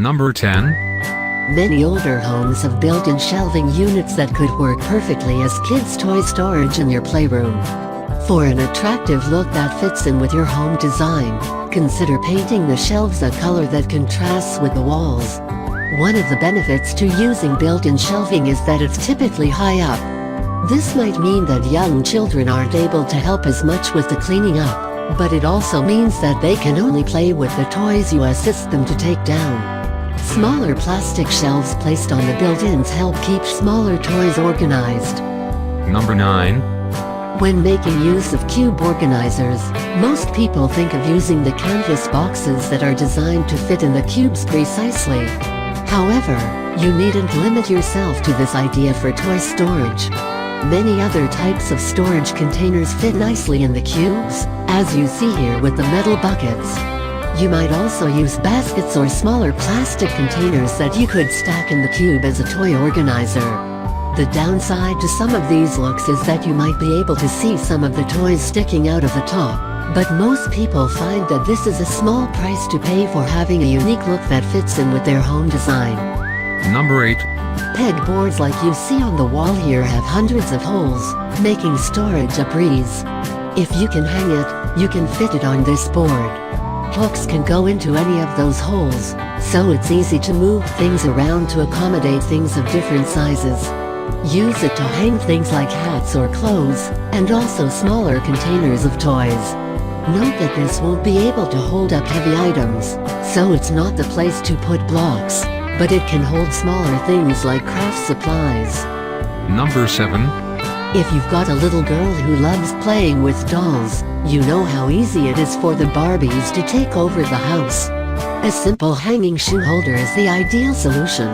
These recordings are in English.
Number 10. Many older homes have built-in shelving units that could work perfectly as kids' toy storage in your playroom. For an attractive look that fits in with your home design, consider painting the shelves a color that contrasts with the walls. One of the benefits to using built-in shelving is that it's typically high up. This might mean that young children aren't able to help as much with the cleaning up, but it also means that they can only play with the toys you assist them to take down. Smaller plastic shelves placed on the built-ins help keep smaller toys organized. Number 9. When making use of cube organizers, most people think of using the canvas boxes that are designed to fit in the cubes precisely. However, you needn't limit yourself to this idea for toy storage. Many other types of storage containers fit nicely in the cubes, as you see here with the metal buckets. You might also use baskets or smaller plastic containers that you could stack in the cube as a toy organizer. The downside to some of these looks is that you might be able to see some of the toys sticking out of the top, but most people find that this is a small price to pay for having a unique look that fits in with their home design. Number 8. Pegboards like you see on the wall here have hundreds of holes, making storage a breeze. If you can hang it, you can fit it on this board. Hooks can go into any of those holes, so it's easy to move things around to accommodate things of different sizes. Use it to hang things like hats or clothes, and also smaller containers of toys. Note that this won't be able to hold up heavy items, so it's not the place to put blocks, but it can hold smaller things like craft supplies. Number 7. If you've got a little girl who loves playing with dolls, you know how easy it is for the Barbies to take over the house. A simple hanging shoe holder is the ideal solution.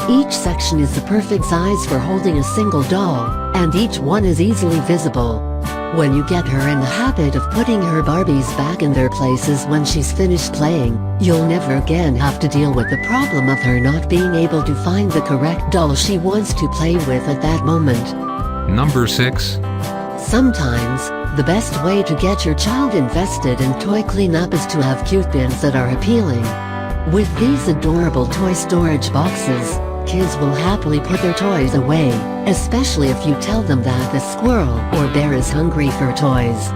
Each section is the perfect size for holding a single doll, and each one is easily visible. When you get her in the habit of putting her Barbies back in their places when she's finished playing, you'll never again have to deal with the problem of her not being able to find the correct doll she wants to play with at that moment. Number 6. Sometimes, the best way to get your child invested in toy cleanup is to have cute bins that are appealing. With these adorable toy storage boxes, kids will happily put their toys away, especially if you tell them that the squirrel or bear is hungry for toys.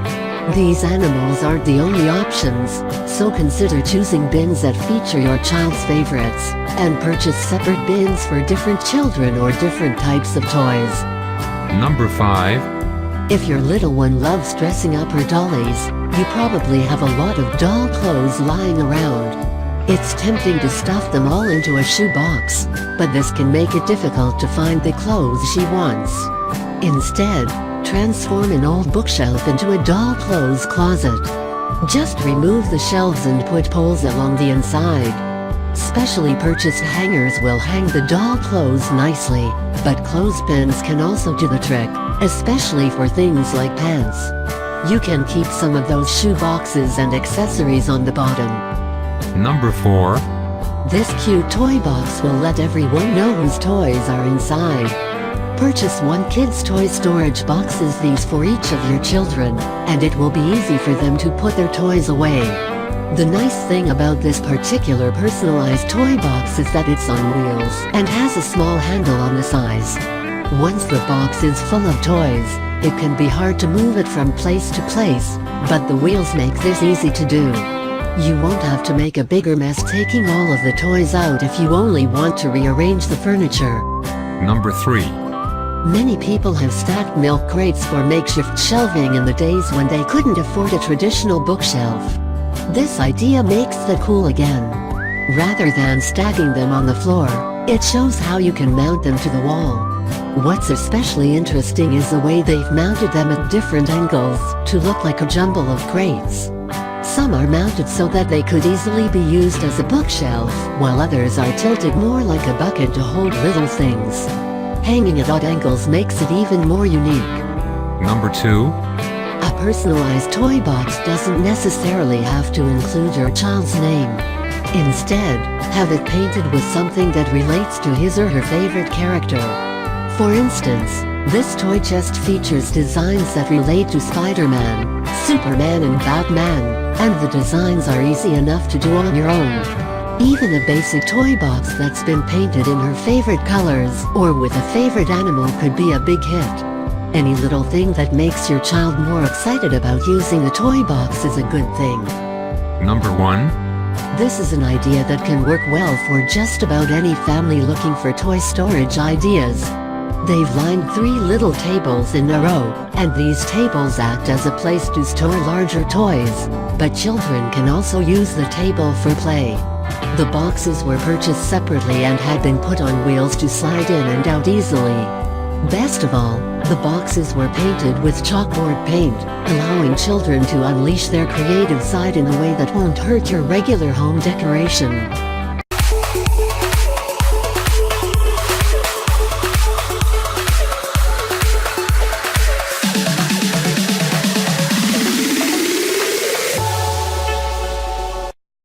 These animals aren't the only options, so consider choosing bins that feature your child's favorites, and purchase separate bins for different children or different types of toys. Number 5. If your little one loves dressing up her dollies, you probably have a lot of doll clothes lying around. It's tempting to stuff them all into a shoebox, but this can make it difficult to find the clothes she wants. Instead, transform an old bookshelf into a doll clothes closet. Just remove the shelves and put poles along the inside. Specially purchased hangers will hang the doll clothes nicely, but clothespins can also do the trick, especially for things like pants. You can keep some of those shoe boxes and accessories on the bottom. Number 4. This cute toy box will let everyone know whose toys are inside. Purchase one kid's toy storage boxes, these for each of your children, and it will be easy for them to put their toys away. The nice thing about this particular personalized toy box is that it's on wheels and has a small handle on the sides. Once the box is full of toys, it can be hard to move it from place to place, but the wheels make this easy to do. You won't have to make a bigger mess taking all of the toys out if you only want to rearrange the furniture. Number 3. Many people have stacked milk crates for makeshift shelving in the days when they couldn't afford a traditional bookshelf. This idea makes the cool again. Rather than stacking them on the floor, it shows how you can mount them to the wall. What's especially interesting is the way they've mounted them at different angles to look like a jumble of crates. Some are mounted so that they could easily be used as a bookshelf, while others are tilted more like a bucket to hold little things. Hanging at odd angles makes it even more unique. Number 2. A personalized toy box doesn't necessarily have to include your child's name. Instead, have it painted with something that relates to his or her favorite character. For instance, this toy chest features designs that relate to Spider-Man, Superman and Batman, and the designs are easy enough to do on your own. Even a basic toy box that's been painted in her favorite colors or with a favorite animal could be a big hit. Any little thing that makes your child more excited about using a toy box is a good thing. Number 1. This is an idea that can work well for just about any family looking for toy storage ideas. They've lined 3 little tables in a row, and these tables act as a place to store larger toys, but children can also use the table for play. The boxes were purchased separately and had been put on wheels to slide in and out easily. Best of all, the boxes were painted with chalkboard paint, allowing children to unleash their creative side in a way that won't hurt your regular home decoration.